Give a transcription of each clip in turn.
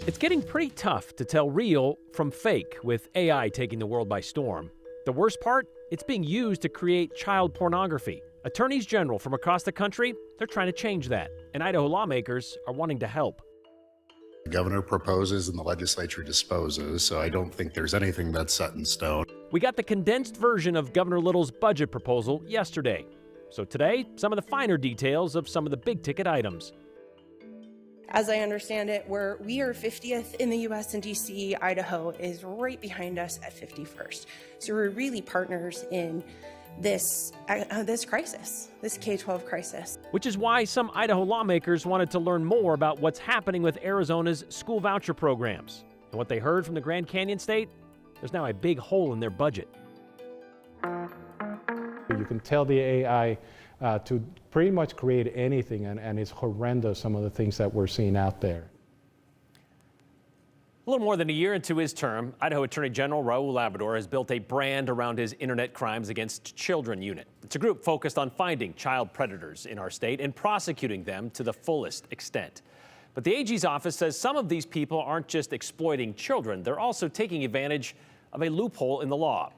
It's getting pretty tough to tell real from fake with AI taking the world by storm. The worst part? It's being used to create child pornography. Attorneys general from across the country, they're trying to change that, and Idaho lawmakers are wanting to help. The governor proposes and the legislature disposes, so I don't think there's anything that's set in stone. We got the condensed version of Governor Little's budget proposal yesterday. So today, some of the finer details of some of the big-ticket items. As I understand it, we are 50th in the U.S. and D.C. Idaho is right behind us at 51st. So we're really partners in this crisis, this K-12 crisis. Which is why some Idaho lawmakers wanted to learn more about what's happening with Arizona's school voucher programs. And what they heard from the Grand Canyon State, there's now a big hole in their budget. You can tell the AI to pretty much create anything, and it's horrendous, some of the things that we're seeing out there. A little more than a year into his term, Idaho Attorney General Raul Labrador has built a brand around his Internet Crimes Against Children unit. It's a group focused on finding child predators in our state and prosecuting them to the fullest extent. But the AG's office says some of these people aren't just exploiting children, they're also taking advantage of a loophole in the law.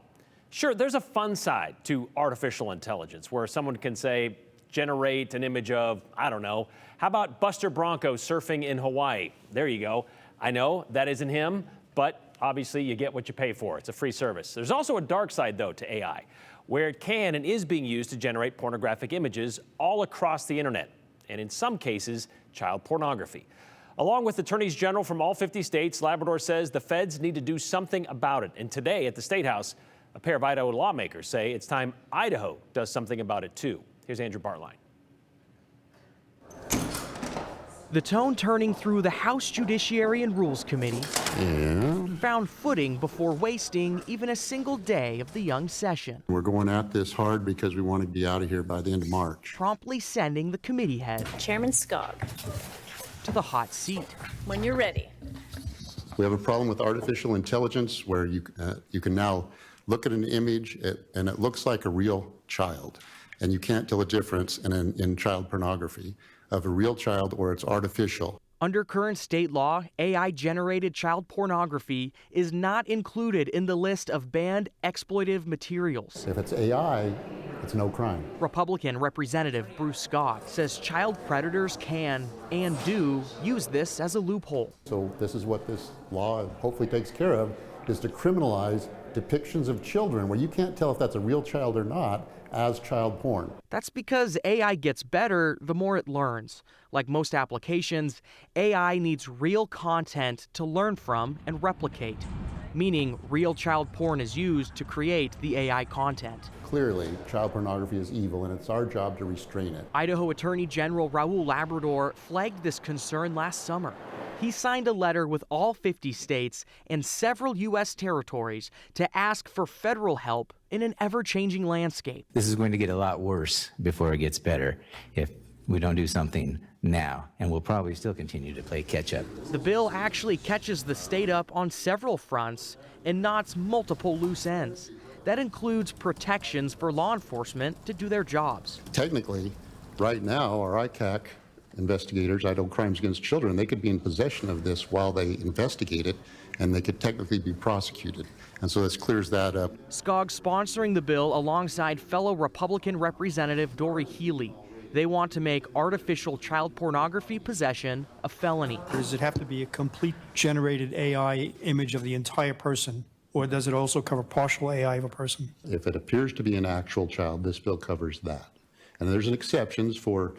Sure, there's a fun side to artificial intelligence where someone can say, generate an image of, I don't know, how about Buster Bronco surfing in Hawaii? There you go. I know that isn't him, but obviously you get what you pay for. It's a free service. There's also a dark side, though, to AI, where it can and is being used to generate pornographic images all across the internet, and in some cases, child pornography. Along with attorneys general from all 50 states, Labrador says the feds need to do something about it. And today at the State House, a pair of Idaho lawmakers say it's time Idaho does something about it, too. Here's Andrew Bartline. The tone turning through the House Judiciary and Rules Committee found footing before wasting even a single day of the young session. We're going at this hard because we want to be out of here by the end of March. Promptly sending the committee head, Chairman Skog, to the hot seat. when you're ready. We have a problem with artificial intelligence where you can now look at an image and it looks like a real child. And you can't tell the difference in child pornography of a real child or it's artificial. Under current state law, AI-generated child pornography is not included in the list of banned exploitive materials. If it's AI, it's no crime. Republican Representative Bruce Scott says child predators can and do use this as a loophole. So this is what this law hopefully takes care of, is to criminalize depictions of children where you can't tell if that's a real child or not as child porn. That's because AI gets better the more it learns. Like most applications, AI needs real content to learn from and replicate, meaning real child porn is used to create the AI content. Clearly, child pornography is evil and it's our job to restrain it. Idaho Attorney General Raul Labrador flagged this concern last summer. He signed a letter with all 50 states and several U.S. territories to ask for federal help in an ever-changing landscape. This is going to get a lot worse before it gets better if we don't do something now, and we'll probably still continue to play catch-up. The bill actually catches the state up on several fronts and knots multiple loose ends. That includes protections for law enforcement to do their jobs. Technically, right now, our ICAC investigators, Idaho Crimes Against Children, they could be in possession of this while they investigate it, and they could technically be prosecuted. And so this clears that up. Skog sponsoring the bill alongside fellow Republican Representative Dory Healy. They want to make artificial child pornography possession a felony. Does it have to be a complete generated AI image of the entire person, or does it also cover partial AI of a person? If it appears to be an actual child, this bill covers that. And there's an exceptions for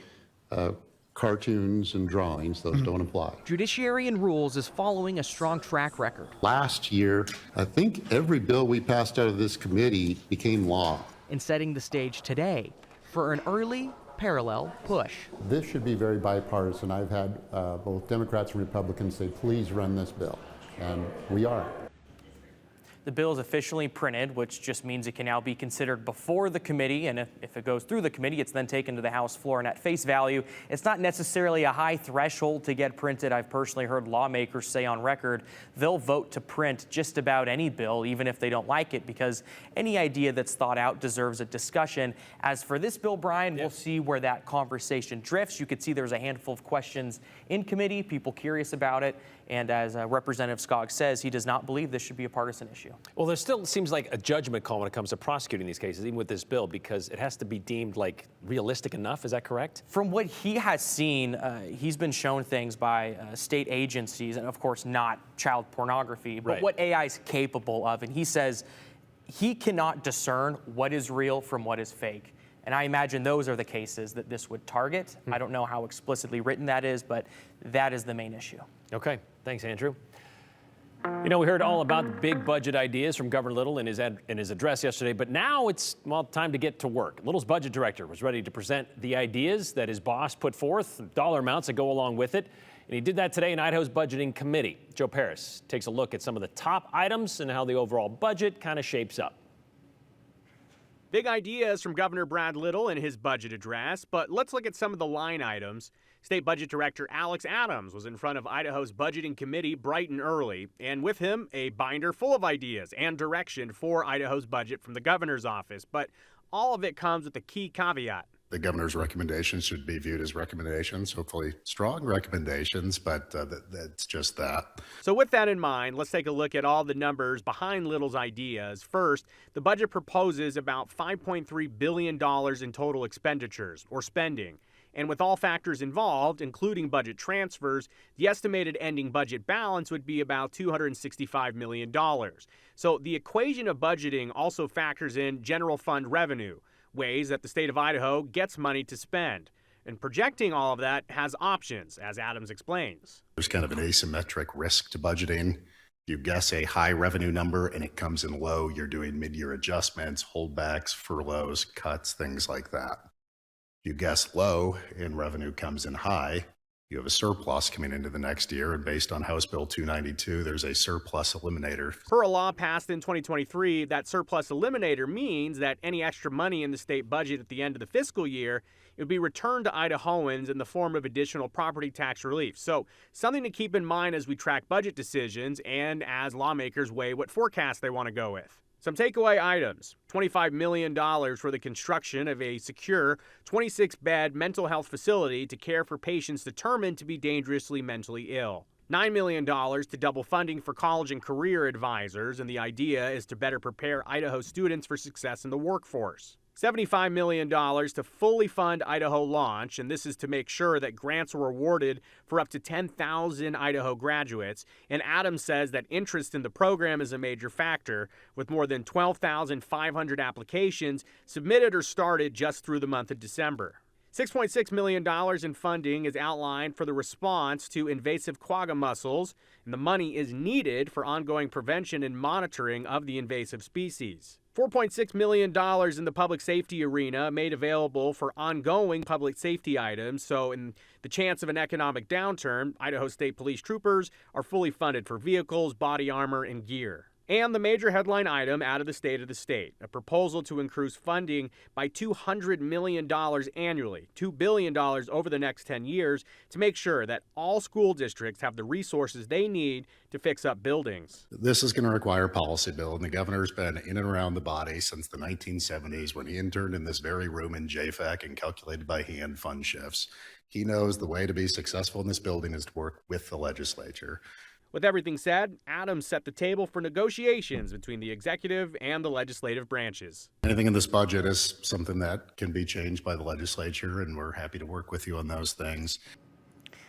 cartoons and drawings. Those don't apply. Judiciary and Rules is following a strong track record. Last year, I think every bill we passed out of this committee became law. And setting the stage today for an early parallel push. This should be very bipartisan. I've had both Democrats and Republicans say, please run this bill. And we are. The bill is officially printed, which just means it can now be considered before the committee, and if it goes through the committee, it's then taken to the House floor. And at face value, it's not necessarily a high threshold to get printed. I've personally heard lawmakers say on record they'll vote to print just about any bill, even if they don't like it, because any idea that's thought out deserves a discussion. As for this bill, Brian, we'll see where that conversation drifts. You could see there's a handful of questions in committee, people curious about it. And as Representative Skog says, he does not believe this should be a partisan issue. Well, there still seems like a judgment call when it comes to prosecuting these cases, even with this bill, because it has to be deemed like realistic enough. Is that correct? From what he has seen, he's been shown things by state agencies, and of course not child pornography, but Right. what AI is capable of. And he says he cannot discern what is real from what is fake. And I imagine those are the cases that this would target. I don't know how explicitly written that is, but that is the main issue. Okay. Thanks, Andrew. You know, we heard all about the big budget ideas from Governor Little in his address yesterday, but now it's, well, time to get to work. Little's budget director was ready to present the ideas that his boss put forth, dollar amounts that go along with it, and he did that today in Idaho's budgeting committee. Joe Paris takes a look at some of the top items and how the overall budget kind of shapes up. Big ideas from Governor Brad Little in his budget address, but let's look at some of the line items. State Budget Director Alex Adams was in front of Idaho's budgeting committee bright and early, and with him, a binder full of ideas and direction for Idaho's budget from the governor's office. But all of it comes with a key caveat. The governor's recommendations should be viewed as recommendations, hopefully strong recommendations, but that's just that. So with that in mind, let's take a look at all the numbers behind Little's ideas. First, the budget proposes about $5.3 billion in total expenditures, or spending. And with all factors involved, including budget transfers, the estimated ending budget balance would be about $265 million. So the equation of budgeting also factors in general fund revenue, ways that the state of Idaho gets money to spend. And projecting all of that has options, as Adams explains. There's kind of an asymmetric risk to budgeting. You guess a high revenue number and it comes in low, you're doing mid-year adjustments, holdbacks, furloughs, cuts, things like that. You guess low and revenue comes in high, you have a surplus coming into the next year, and based on House Bill 292, there's a surplus eliminator. Per a law passed in 2023, that surplus eliminator means that any extra money in the state budget at the end of the fiscal year, it would be returned to Idahoans in the form of additional property tax relief. So something to keep in mind as we track budget decisions and as lawmakers weigh what forecast they want to go with. Some takeaway items: $25 million for the construction of a secure 26-bed mental health facility to care for patients determined to be dangerously mentally ill. $9 million to double funding for college and career advisors, and the idea is to better prepare Idaho students for success in the workforce. $75 million to fully fund Idaho Launch, and this is to make sure that grants are awarded for up to 10,000 Idaho graduates. And Adams says that interest in the program is a major factor, with more than 12,500 applications submitted or started just through the month of December. $6.6 million in funding is outlined for the response to invasive quagga mussels, and the money is needed for ongoing prevention and monitoring of the invasive species. $4.6 million in the public safety arena made available for ongoing public safety items. So in the chance of an economic downturn, Idaho State Police troopers are fully funded for vehicles, body armor, and gear. And the major headline item out of the state, a proposal to increase funding by $200 million annually, $2 billion over the next 10 years, to make sure that all school districts have the resources they need to fix up buildings. This is going to require a policy bill, and the governor's been in and around the body since the 1970s when he interned in this very room in JFAC and calculated by hand fund shifts. He knows the way to be successful in this building is to work with the legislature. With everything said, Adams set the table for negotiations between the executive and the legislative branches. Anything in this budget is something that can be changed by the legislature, and we're happy to work with you on those things.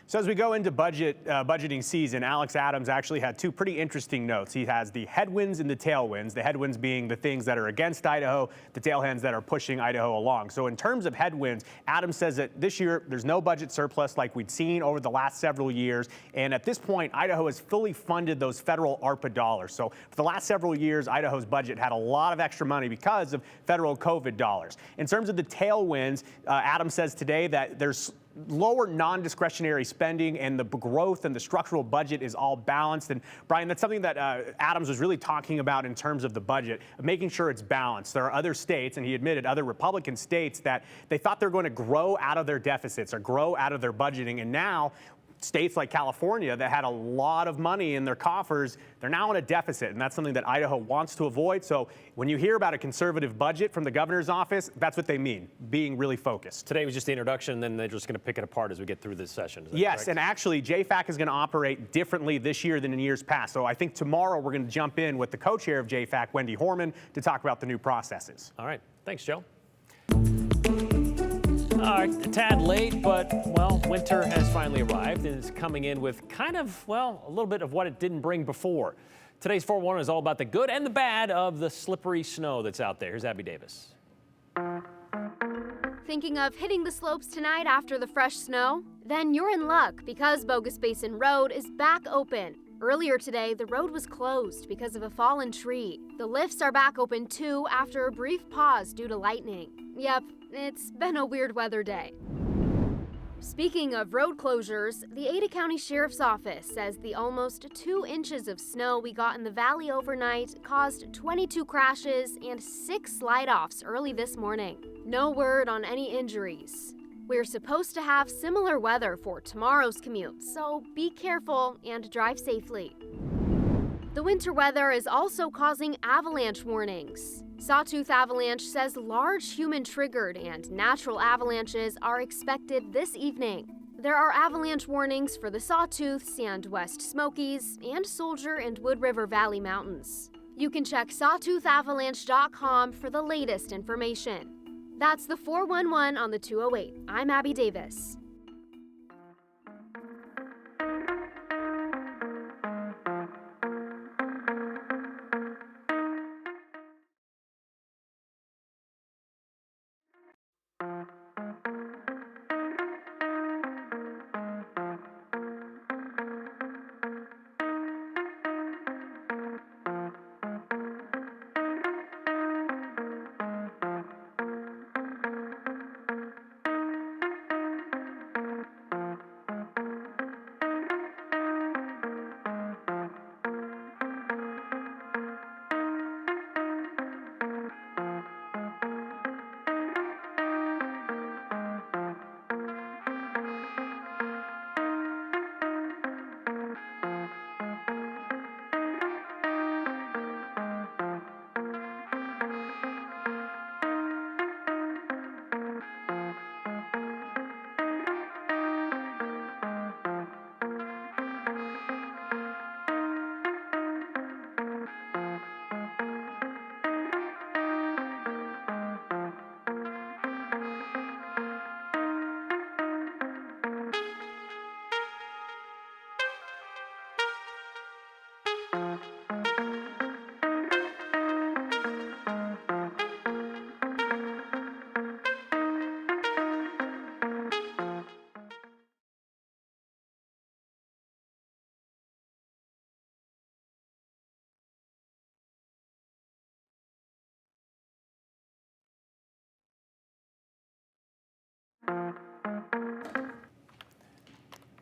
So as we go into budgeting season, Alex Adams actually had two pretty interesting notes. He has the headwinds and the tailwinds, the headwinds being the things that are against Idaho, the tailwinds that are pushing Idaho along. So in terms of headwinds, Adams says that this year there's no budget surplus like we'd seen over the last several years. And at this point, Idaho has fully funded those federal ARPA dollars. So for the last several years, Idaho's budget had a lot of extra money because of federal COVID dollars. In terms of the tailwinds, Adams says today that there's lower non-discretionary spending, and the growth and the structural budget is all balanced. And Brian, that's something that Adams was really talking about in terms of the budget, making sure it's balanced. There are other states, and he admitted other Republican states, that they thought they're going to grow out of their deficits or grow out of their budgeting. And now states like California that had a lot of money in their coffers, they're now in a deficit, and that's something that Idaho wants to avoid. So when you hear about a conservative budget from the governor's office, that's what they mean, being really focused. Today was just the introduction, and then they're just going to pick it apart as we get through this session. Yes, correct? and actually JFAC is going to operate differently this year than in years past. So I think tomorrow we're going to jump in with the co-chair of JFAC, Wendy Horman, to talk about the new processes. All right. Thanks, Joe. All right, a tad late, but, well, winter has finally arrived and it's coming in with kind of, well, a little bit of what it didn't bring before. Today's 411 is all about the good and the bad of the slippery snow that's out there. Here's Abby Davis. Thinking of hitting the slopes tonight after the fresh snow? Then you're in luck because Bogus Basin Road is back open. Earlier today, the road was closed because of a fallen tree. The lifts are back open too after a brief pause due to lightning. Yep, it's been a weird weather day. Speaking of road closures, the Ada County Sheriff's Office says the almost 2 inches of snow we got in the valley overnight caused 22 crashes and 6 slide-offs early this morning. No word on any injuries. We're supposed to have similar weather for tomorrow's commute, so be careful and drive safely. The winter weather is also causing avalanche warnings. Sawtooth Avalanche says large human-triggered and natural avalanches are expected this evening. There are avalanche warnings for the Sawtooths and West Smokies and Soldier and Wood River Valley Mountains. You can check sawtoothavalanche.com for the latest information. That's the 411 on the 208. I'm Abby Davis.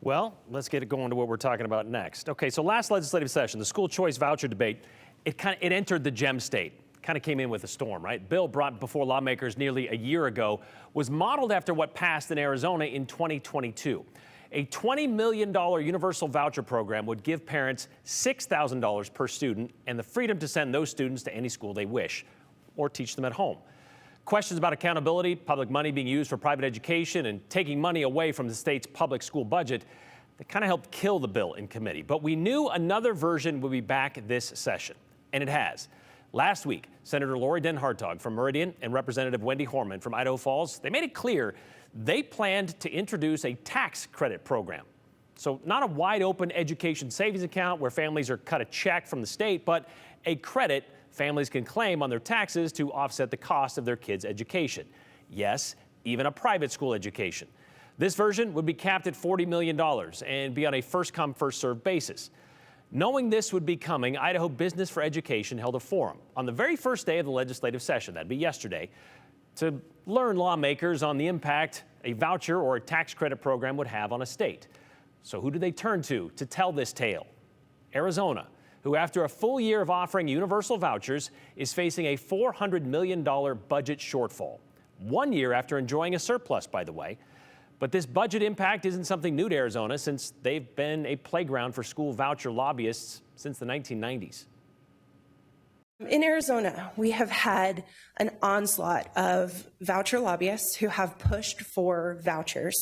Well, let's get it going to what we're talking about next. Okay, so last legislative session, the school choice voucher debate, it entered the gem state. Kind of came in with a storm, right? Bill brought before lawmakers nearly a year ago was modeled after what passed in Arizona in 2022. A $20 million universal voucher program would give parents $6,000 per student and the freedom to send those students to any school they wish or teach them at home. Questions about accountability, public money being used for private education, and taking money away from the state's public school budget, that kind of helped kill the bill in committee. But we knew another version would be back this session, and it has. Last week, Senator Lori Den Hartog from Meridian and Representative Wendy Horman from Idaho Falls, they made it clear they planned to introduce a tax credit program. So not a wide open education savings account where families are cut a check from the state, but a credit families can claim on their taxes to offset the cost of their kids' education. Yes, even a private school education. This version would be capped at $40 million and be on a first-come, first-served basis. Knowing this would be coming, Idaho Business for Education held a forum on the very first day of the legislative session, that'd be yesterday, to learn lawmakers on the impact a voucher or a tax credit program would have on a state. So who do they turn to tell this tale? Arizona, who after a full year of offering universal vouchers is facing a $400 million budget shortfall. 1 year after enjoying a surplus, by the way. But this budget impact isn't something new to Arizona, since they've been a playground for school voucher lobbyists since the 1990s. In Arizona, we have had an onslaught of voucher lobbyists who have pushed for vouchers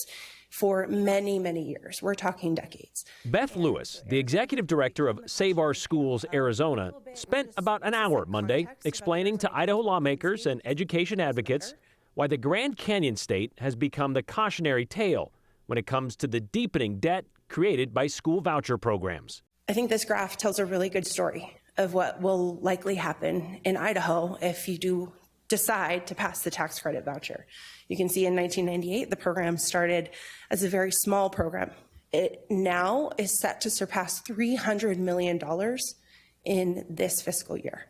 for many, many years. We're talking decades. Beth Lewis, the executive director of Save Our Schools Arizona, spent about an hour Monday explaining to Idaho lawmakers and education advocates why the Grand Canyon state has become the cautionary tale when it comes to the deepening debt created by school voucher programs. I think this graph tells a really good story of what will likely happen in Idaho if you do decide to pass the tax credit voucher. You can see in 1998, the program started as a very small program. It now is set to surpass $300 million in this fiscal year.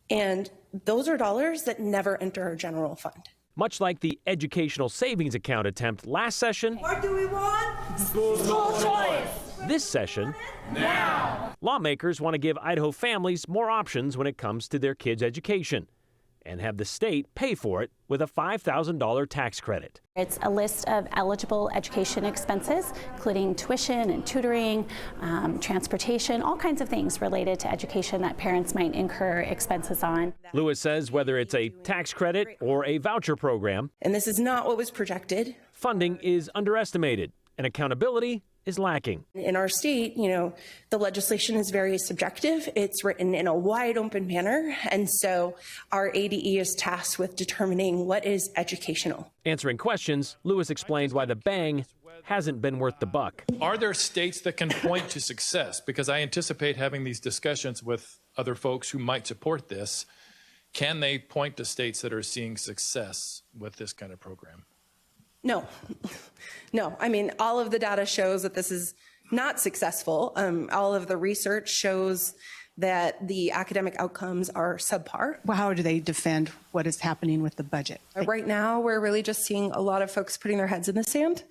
And those are dollars that never enter our general fund. Much like the educational savings account attempt last session, What do we want? School choice. this session, Now. lawmakers want to give Idaho families more options when it comes to their kids' education and have the state pay for it with a $5,000 tax credit. It's a list of eligible education expenses, including tuition and tutoring, transportation, all kinds of things related to education that parents might incur expenses on. Lewis says whether it's a tax credit or a voucher program, and this is not what was projected, funding is underestimated and accountability is lacking. In our state, the legislation is very subjective. It's written in a wide open manner. And so our ADE is tasked with determining what is educational. Answering questions, Lewis explains why the bang hasn't been worth the buck. Are there states that can point to success? Because I anticipate having these discussions with other folks who might support this. Can they point to states that are seeing success with this kind of program? No. I mean, all of the data shows that this is not successful. All of the research shows that the academic outcomes are subpar. Well, how do they defend what is happening with the budget? Right now, we're really just seeing a lot of folks putting their heads in the sand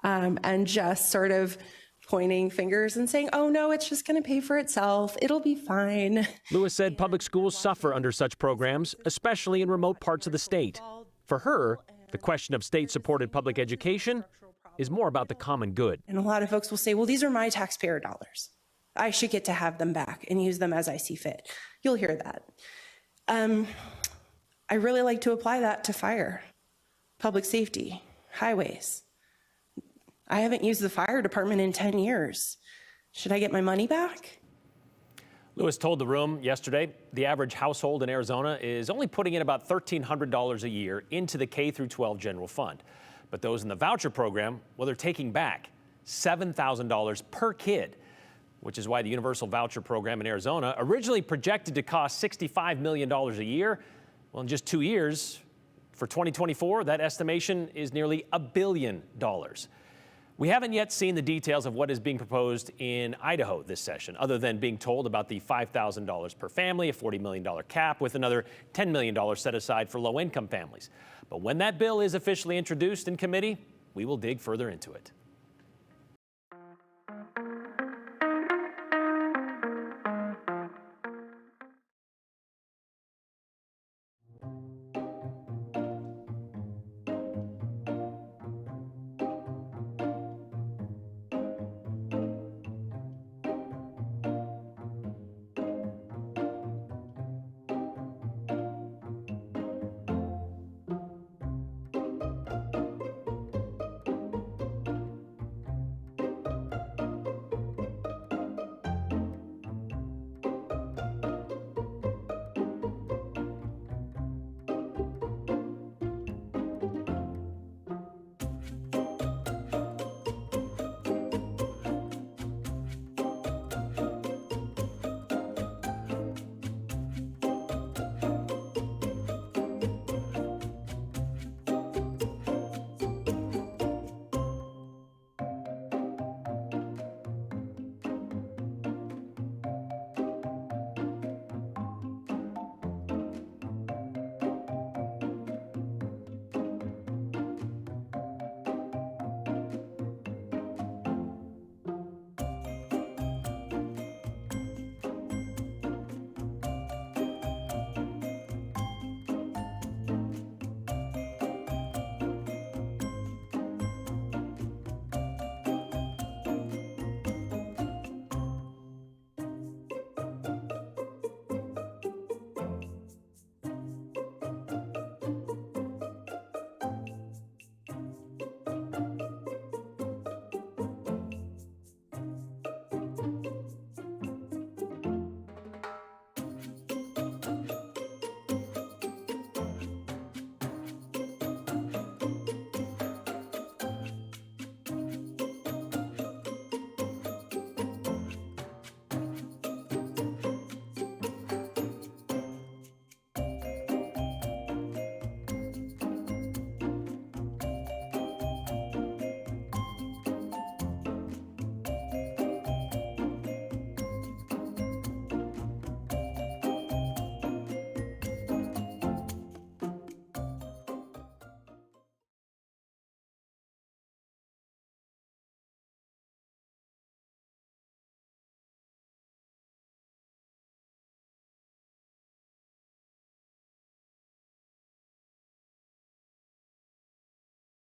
and just sort of pointing fingers and saying, oh, no, it's just going to pay for itself. It'll be fine. Lewis said public schools suffer under such programs, especially in remote parts of the state. For her, the question of state-supported public education is more about the common good. And a lot of folks will say, well, these are my taxpayer dollars. I should get to have them back and use them as I see fit. You'll hear that. I really like to apply that to fire, public safety, highways. I haven't used the fire department in 10 years. Should I get my money back? Lewis told the room yesterday the average household in Arizona is only putting in about $1,300 a year into the K through 12 general fund. But those in the voucher program, well, they're taking back $7,000 per kid, which is why the universal voucher program in Arizona, originally projected to cost $65 million a year, well, in just 2 years, for 2024, that estimation is nearly $1 billion. We haven't yet seen the details of what is being proposed in Idaho this session, other than being told about the $5,000 per family, a $40 million cap, with another $10 million set aside for low-income families. But when that bill is officially introduced in committee, we will dig further into it.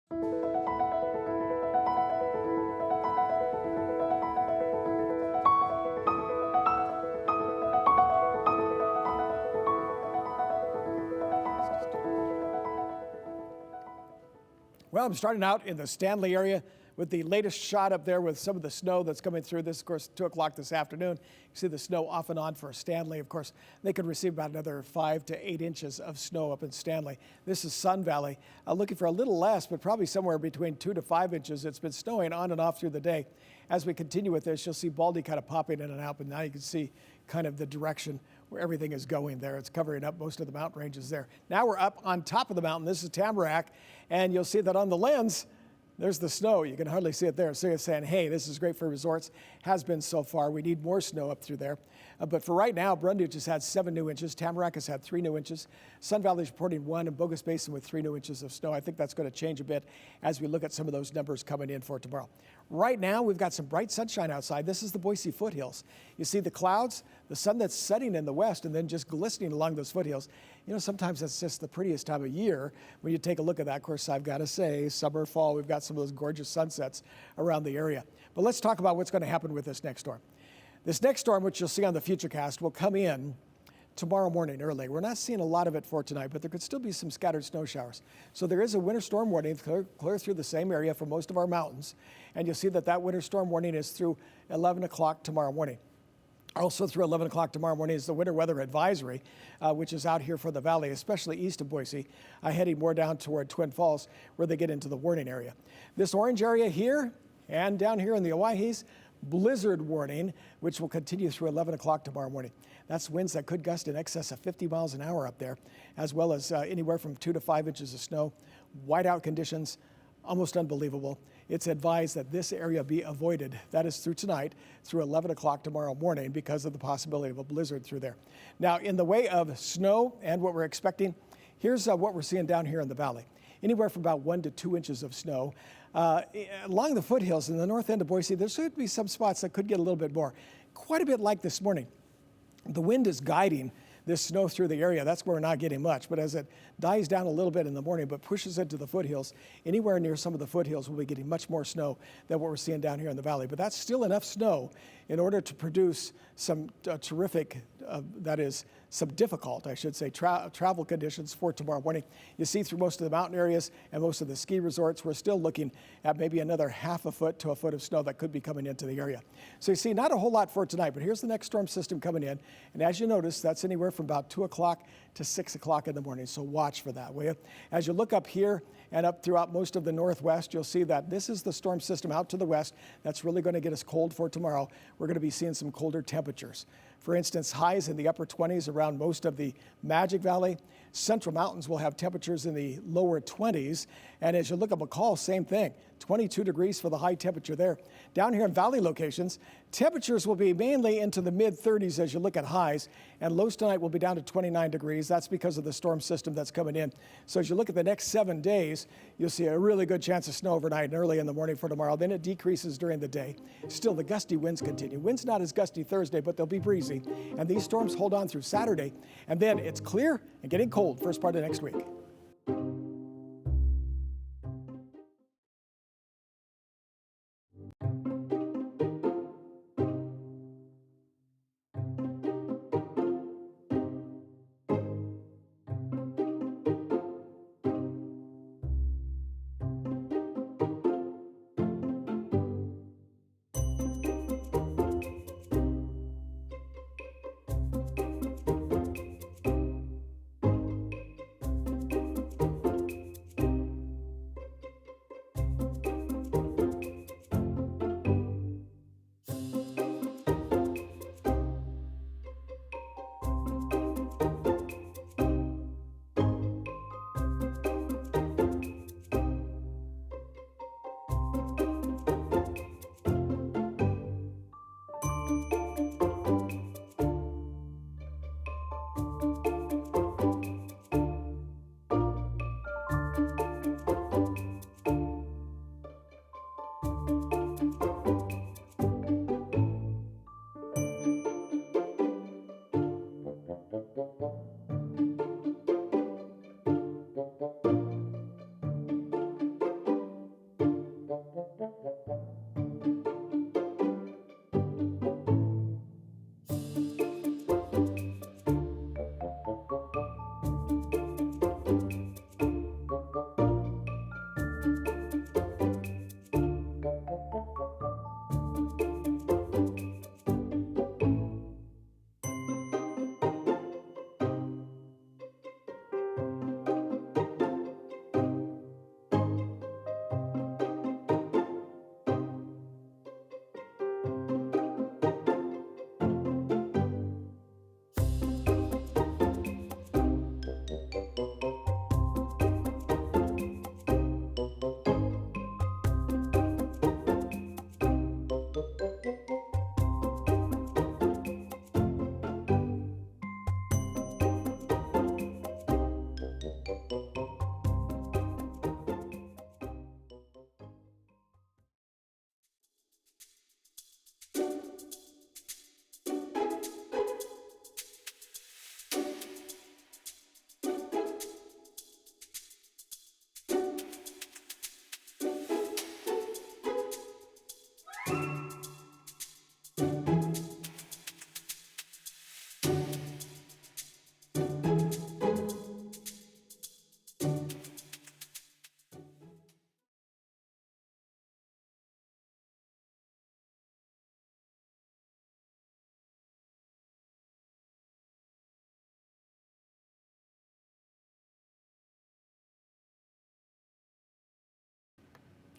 Well, I'm starting out in the Stanley area with the latest shot up there with some of the snow that's coming through. This, of course, 2 o'clock this afternoon. You see the snow off and on for Stanley. Of course, they could receive about another 5 to 8 inches of snow up in Stanley. This is Sun Valley, looking for a little less, but probably somewhere between 2 to 5 inches. It's been snowing on and off through the day. As we continue with this, you'll see Baldy kind of popping in and out, but now you can see kind of the direction where everything is going there. It's covering up most of the mountain ranges there. Now we're up on top of the mountain. This is Tamarack, and you'll see that on the lens, there's the snow. You can hardly see it there. So you're saying, hey, this is great for resorts. Has been so far. We need more snow up through there. But for right now, Brundage has had 7 new inches. Tamarack has had 3 new inches. Sun Valley's reporting 1, and Bogus Basin with 3 new inches of snow. I think that's going to change a bit as we look at some of those numbers coming in for tomorrow. Right now, we've got some bright sunshine outside. This is the Boise foothills. You see the clouds, the sun that's setting in the west and then just glistening along those foothills. You know, sometimes that's just the prettiest time of year when you take a look at that. Of course, I've got to say, summer, fall, we've got some of those gorgeous sunsets around the area. But let's talk about what's going to happen with this next storm. This next storm, which you'll see on the Futurecast, will come in tomorrow morning early. We're not seeing a lot of it for tonight, but there could still be some scattered snow showers. So there is a winter storm warning clear through the same area for most of our mountains. And you'll see that that winter storm warning is through 11 o'clock tomorrow morning. Also through 11 o'clock tomorrow morning is the winter weather advisory, which is out here for the valley, especially east of Boise, heading more down toward Twin Falls, where they get into the warning area. This orange area here and down here in the Owyhees, blizzard warning, which will continue through 11 o'clock tomorrow morning. That's winds that could gust in excess of 50 miles an hour up there, as well as anywhere from 2 to 5 inches of snow. Whiteout conditions, almost unbelievable. It's advised that this area be avoided. That is through tonight, through 11 o'clock tomorrow morning, because of the possibility of a blizzard through there. Now, in the way of snow and what we're expecting, here's what we're seeing down here in the valley. Anywhere from about 1 to 2 inches of snow. Along the foothills in the north end of Boise, there should be some spots that could get a little bit more. Quite a bit like this morning. The wind is guiding this snow through the area. That's where we're not getting much. But as it dies down a little bit in the morning, but pushes into the foothills, anywhere near some of the foothills, we'll be getting much more snow than what we're seeing down here in the valley. But that's still enough snow in order to produce some terrific, that is, some difficult, I should say, travel conditions for tomorrow morning. You see through most of the mountain areas and most of the ski resorts, we're still looking at maybe another half a foot to a foot of snow that could be coming into the area. So you see, not a whole lot for tonight, but here's the next storm system coming in. And as you notice, that's anywhere from about 2 o'clock to 6 o'clock in the morning. So watch for that, will you? As you look up here and up throughout most of the northwest, you'll see that this is the storm system out to the west. That's really going to get us cold for tomorrow. We're going to be seeing some colder temperatures. For instance, highs in the upper 20s around most of the Magic Valley. Central Mountains will have temperatures in the lower 20s. And as you look at McCall, same thing. 22 degrees for the high temperature there. Down here in valley locations, temperatures will be mainly into the mid-30s as you look at highs, and lows tonight will be down to 29 degrees. That's because of the storm system that's coming in. So as you look at the next 7 days, you'll see a really good chance of snow overnight and early in the morning for tomorrow. Then it decreases during the day. Still, the gusty winds continue. Winds not as gusty Thursday, but they'll be breezy. And these storms hold on through Saturday, and then it's clear and getting cold first part of next week.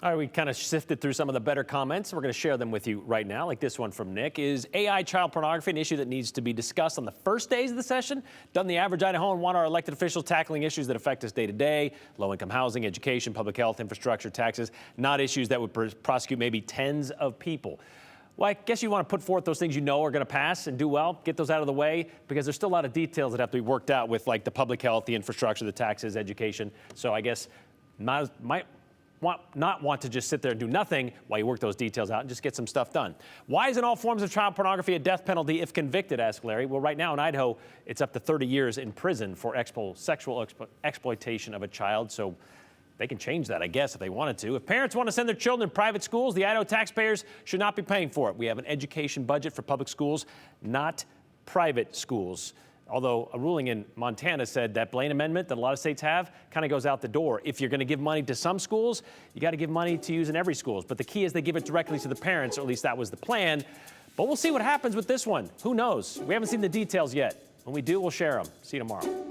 All right, we kind of sifted through some of the better comments. We're going to share them with you right now, like this one from Nick. Is AI child pornography an issue that needs to be discussed on the first days of the session? Doesn't the average Idahoan want our elected officials tackling issues that affect us day to day? Low-income housing, education, public health, infrastructure, taxes, not issues that would prosecute maybe tens of people. Well, I guess you want to put forth those things you know are going to pass and do well, get those out of the way, because there's still a lot of details that have to be worked out with, like the public health, the infrastructure, the taxes, education. So I guess not want to just sit there and do nothing while you work those details out and just get some stuff done. Why isn't all forms of child pornography a death penalty if convicted, asked Larry? Well, right now in Idaho, it's up to 30 years in prison for sexual exploitation of a child. So they can change that, I guess, if they wanted to. If parents want to send their children to private schools, the Idaho taxpayers should not be paying for it. We have an education budget for public schools, not private schools. Although a ruling in Montana said that Blaine Amendment that a lot of states have kind of goes out the door. If you're going to give money to some schools, you got to give money to use in every school. But the key is they give it directly to the parents, or at least that was the plan. But we'll see what happens with this one. Who knows? We haven't seen the details yet. When we do, we'll share them. See you tomorrow.